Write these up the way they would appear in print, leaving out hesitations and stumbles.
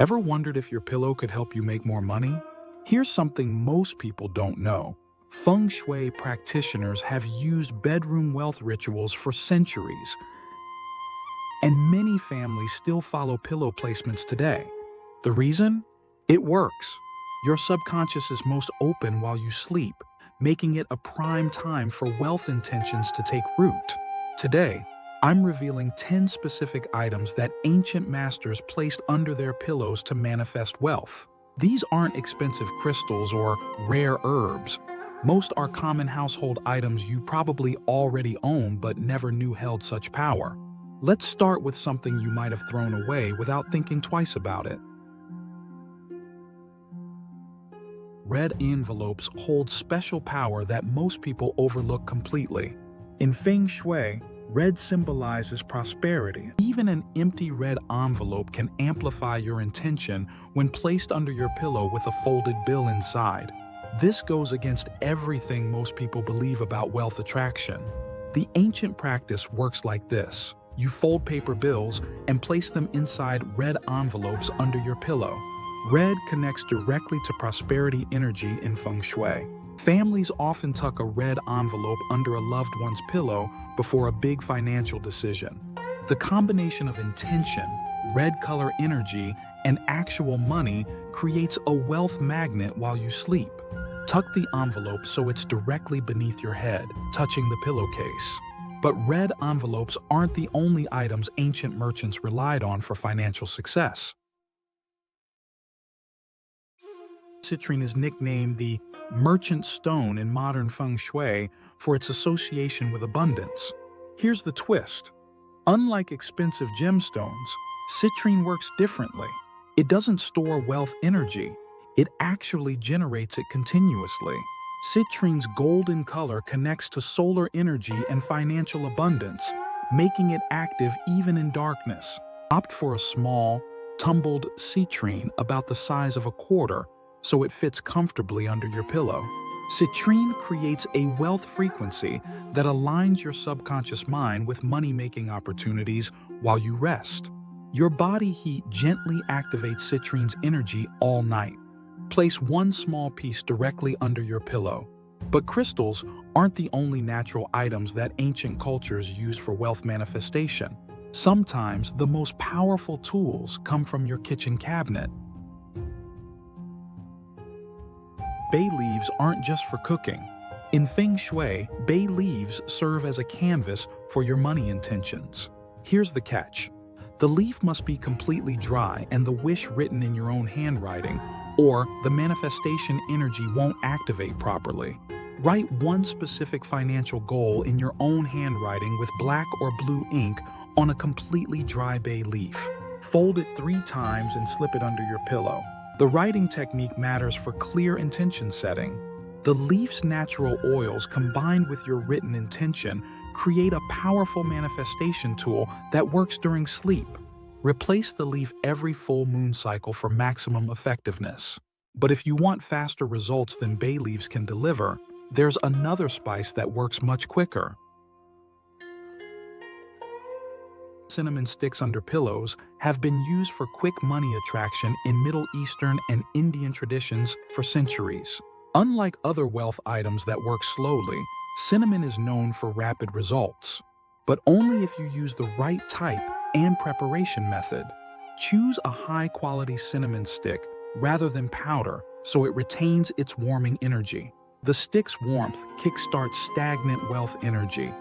Ever wondered if your pillow could help you make more money? Here's something most people don't know. Feng Shui practitioners have used bedroom wealth rituals for centuries, and many families still follow pillow placements today. The reason? It works. Your subconscious is most open while you sleep, making it a prime time for wealth intentions to take root. Today, I'm revealing 10 specific items that ancient masters placed under their pillows to manifest wealth. These aren't expensive crystals or rare herbs. Most are common household items you probably already own but never knew held such power. Let's start with something you might have thrown away without thinking twice about it. Red envelopes hold special power that most people overlook completely. In Feng Shui, red symbolizes prosperity. Even an empty red envelope can amplify your intention when placed under your pillow with a folded bill inside. This goes against everything most people believe about wealth attraction. The ancient practice works like this. You fold paper bills and place them inside red envelopes under your pillow. Red connects directly to prosperity energy in Feng Shui. Families often tuck a red envelope under a loved one's pillow before a big financial decision. The combination of intention, red color energy, and actual money creates a wealth magnet while you sleep. Tuck the envelope so it's directly beneath your head, touching the pillowcase. But red envelopes aren't the only items ancient merchants relied on for financial success. Citrine is nicknamed the merchant stone in modern Feng Shui for its association with abundance. Here's the twist. Unlike expensive gemstones, citrine works differently. It doesn't store wealth energy. It actually generates it continuously. Citrine's golden color connects to solar energy and financial abundance, making it active even in darkness. Opt for a small, tumbled citrine about the size of a quarter, so it fits comfortably under your pillow. Citrine creates a wealth frequency that aligns your subconscious mind with money-making opportunities while you rest. Your body heat gently activates citrine's energy all night. Place one small piece directly under your pillow. But crystals aren't the only natural items that ancient cultures used for wealth manifestation. Sometimes the most powerful tools come from your kitchen cabinet. Bay leaves aren't just for cooking. In Feng Shui, bay leaves serve as a canvas for your money intentions. Here's the catch. The leaf must be completely dry and the wish written in your own handwriting, or the manifestation energy won't activate properly. Write one specific financial goal in your own handwriting with black or blue ink on a completely dry bay leaf. Fold it 3 times and slip it under your pillow. The writing technique matters for clear intention setting. The leaf's natural oils combined with your written intention create a powerful manifestation tool that works during sleep. Replace the leaf every full moon cycle for maximum effectiveness. But if you want faster results than bay leaves can deliver, there's another spice that works much quicker. Cinnamon sticks under pillows have been used for quick money attraction in Middle Eastern and Indian traditions for centuries. Unlike other wealth items that work slowly, cinnamon is known for rapid results, but only if you use the right type and preparation method. Choose a high-quality cinnamon stick rather than powder so it retains its warming energy. The stick's warmth kickstarts stagnant wealth energy,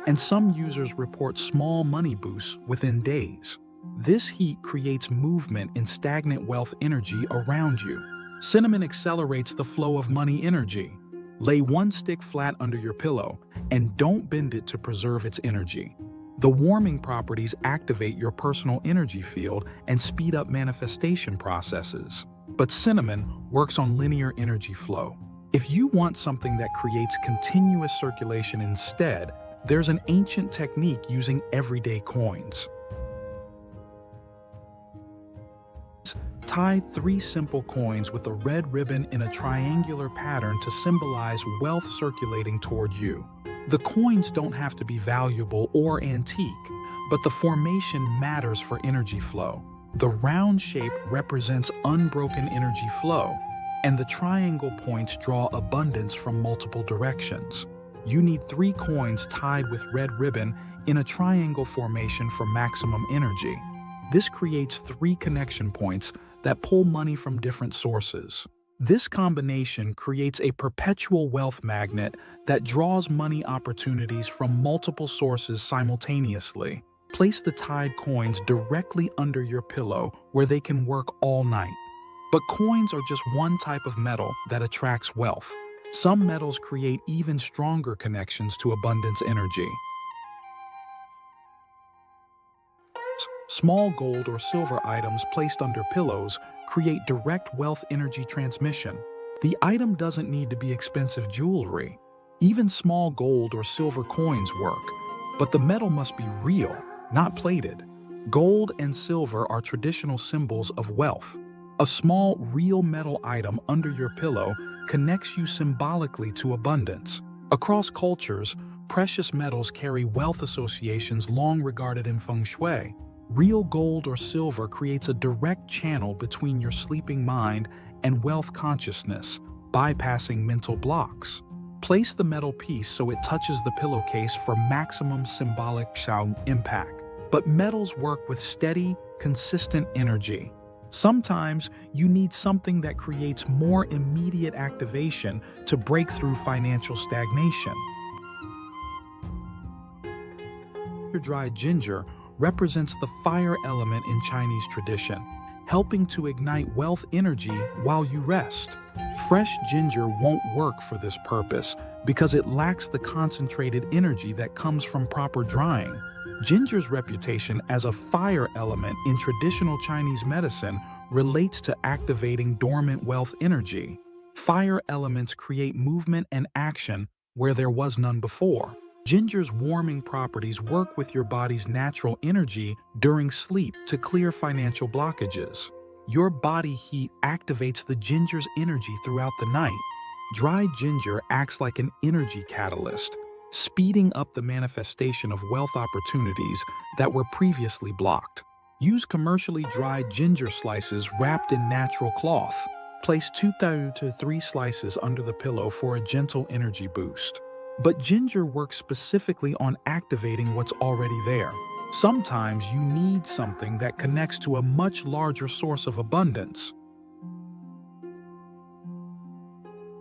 and some users report small money boosts within days. This heat creates movement in stagnant wealth energy around you. Cinnamon accelerates the flow of money energy. Lay one stick flat under your pillow and don't bend it to preserve its energy. The warming properties activate your personal energy field and speed up manifestation processes. But cinnamon works on linear energy flow. If you want something that creates continuous circulation instead, there's an ancient technique using everyday coins. Tie 3 simple coins with a red ribbon in a triangular pattern to symbolize wealth circulating toward you. The coins don't have to be valuable or antique, but the formation matters for energy flow. The round shape represents unbroken energy flow, and the triangle points draw abundance from multiple directions. You need 3 coins tied with red ribbon in a triangle formation for maximum energy. This creates 3 connection points that pull money from different sources. This combination creates a perpetual wealth magnet that draws money opportunities from multiple sources simultaneously. Place the tied coins directly under your pillow where they can work all night. But coins are just one type of metal that attracts wealth. Some metals create even stronger connections to abundance energy. Small gold or silver items placed under pillows create direct wealth energy transmission. The item doesn't need to be expensive jewelry. Even small gold or silver coins work, but the metal must be real, not plated. Gold and silver are traditional symbols of wealth. A small, real metal item under your pillow connects you symbolically to abundance. Across cultures, precious metals carry wealth associations long regarded in Feng Shui. Real gold or silver creates a direct channel between your sleeping mind and wealth consciousness, bypassing mental blocks. Place the metal piece so it touches the pillowcase for maximum symbolic impact. But metals work with steady, consistent energy. Sometimes you need something that creates more immediate activation to break through financial stagnation. Dried ginger represents the fire element in Chinese tradition, helping to ignite wealth energy while you rest. Fresh ginger won't work for this purpose because it lacks the concentrated energy that comes from proper drying. Ginger's reputation as a fire element in traditional Chinese medicine relates to activating dormant wealth energy. Fire elements create movement and action where there was none before. Ginger's warming properties work with your body's natural energy during sleep to clear financial blockages. Your body heat activates the ginger's energy throughout the night. Dried ginger acts like an energy catalyst, speeding up the manifestation of wealth opportunities that were previously blocked. Use commercially dried ginger slices wrapped in natural cloth. Place 2 to 3 slices under the pillow for a gentle energy boost. But ginger works specifically on activating what's already there. Sometimes you need something that connects to a much larger source of abundance.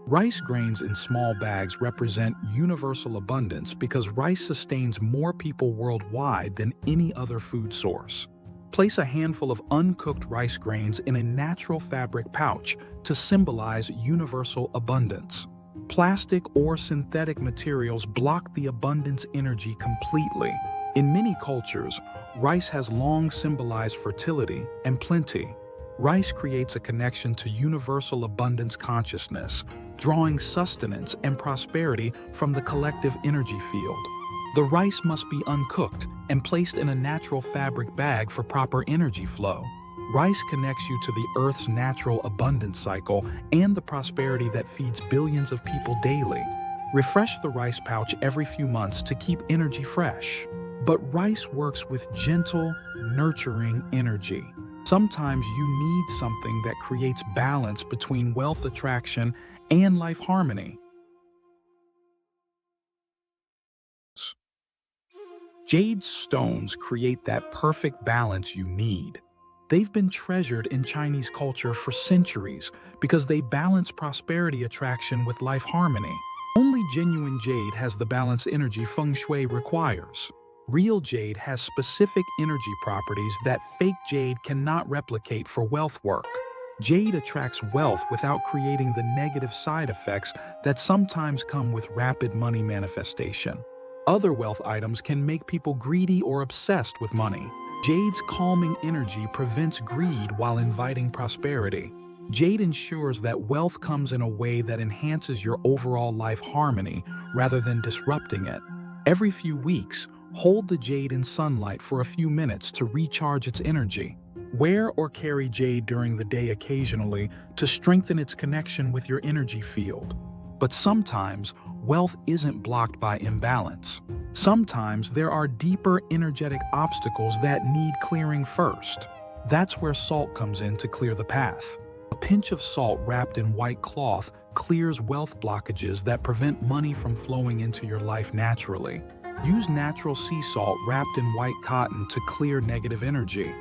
Rice grains in small bags represent universal abundance because rice sustains more people worldwide than any other food source. Place a handful of uncooked rice grains in a natural fabric pouch to symbolize universal abundance. Plastic or synthetic materials block the abundance energy completely. In many cultures, rice has long symbolized fertility and plenty. Rice creates a connection to universal abundance consciousness, drawing sustenance and prosperity from the collective energy field. The rice must be uncooked and placed in a natural fabric bag for proper energy flow. Rice connects you to the Earth's natural abundance cycle and the prosperity that feeds billions of people daily. Refresh the rice pouch every few months to keep energy fresh. But rice works with gentle, nurturing energy. Sometimes you need something that creates balance between wealth attraction and life harmony. Jade stones create that perfect balance you need. They've been treasured in Chinese culture for centuries because they balance prosperity attraction with life harmony. Only genuine jade has the balanced energy Feng Shui requires. Real jade has specific energy properties that fake jade cannot replicate for wealth work. Jade attracts wealth without creating the negative side effects that sometimes come with rapid money manifestation. Other wealth items can make people greedy or obsessed with money. Jade's calming energy prevents greed while inviting prosperity. Jade ensures that wealth comes in a way that enhances your overall life harmony rather than disrupting it. Every few weeks, hold the jade in sunlight for a few minutes to recharge its energy. Wear or carry jade during the day occasionally to strengthen its connection with your energy field. But sometimes, wealth isn't blocked by imbalance. Sometimes there are deeper energetic obstacles that need clearing first. That's where salt comes in to clear the path. A pinch of salt wrapped in white cloth clears wealth blockages that prevent money from flowing into your life naturally. Use natural sea salt wrapped in white cotton to clear negative energy.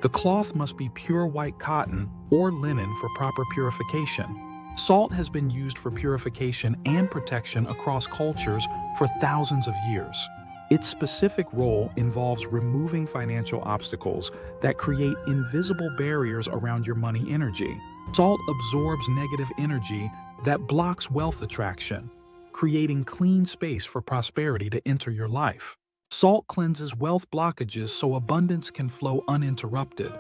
The cloth must be pure white cotton or linen for proper purification. Salt has been used for purification and protection across cultures for thousands of years. Its specific role involves removing financial obstacles that create invisible barriers around your money energy. Salt absorbs negative energy that blocks wealth attraction, creating clean space for prosperity to enter your life. Salt cleanses wealth blockages so abundance can flow uninterrupted.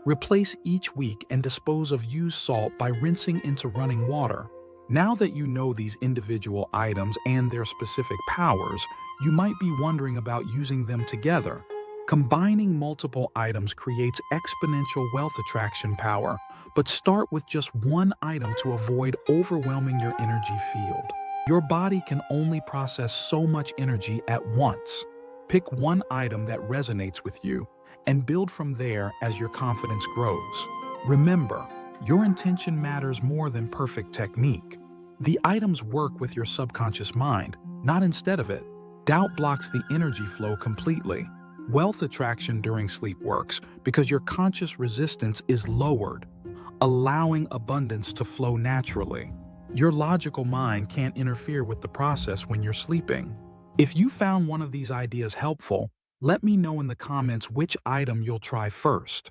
Replace each week and dispose of used salt by rinsing into running water. Now that you know these individual items and their specific powers, you might be wondering about using them together. Combining multiple items creates exponential wealth attraction power, but start with just one item to avoid overwhelming your energy field. Your body can only process so much energy at once. Pick one item that resonates with you and build from there as your confidence grows. Remember, your intention matters more than perfect technique. The items work with your subconscious mind, not instead of it. Doubt blocks the energy flow completely. Wealth attraction during sleep works because your conscious resistance is lowered, allowing abundance to flow naturally. Your logical mind can't interfere with the process when you're sleeping. If you found one of these ideas helpful, let me know in the comments which item you'll try first.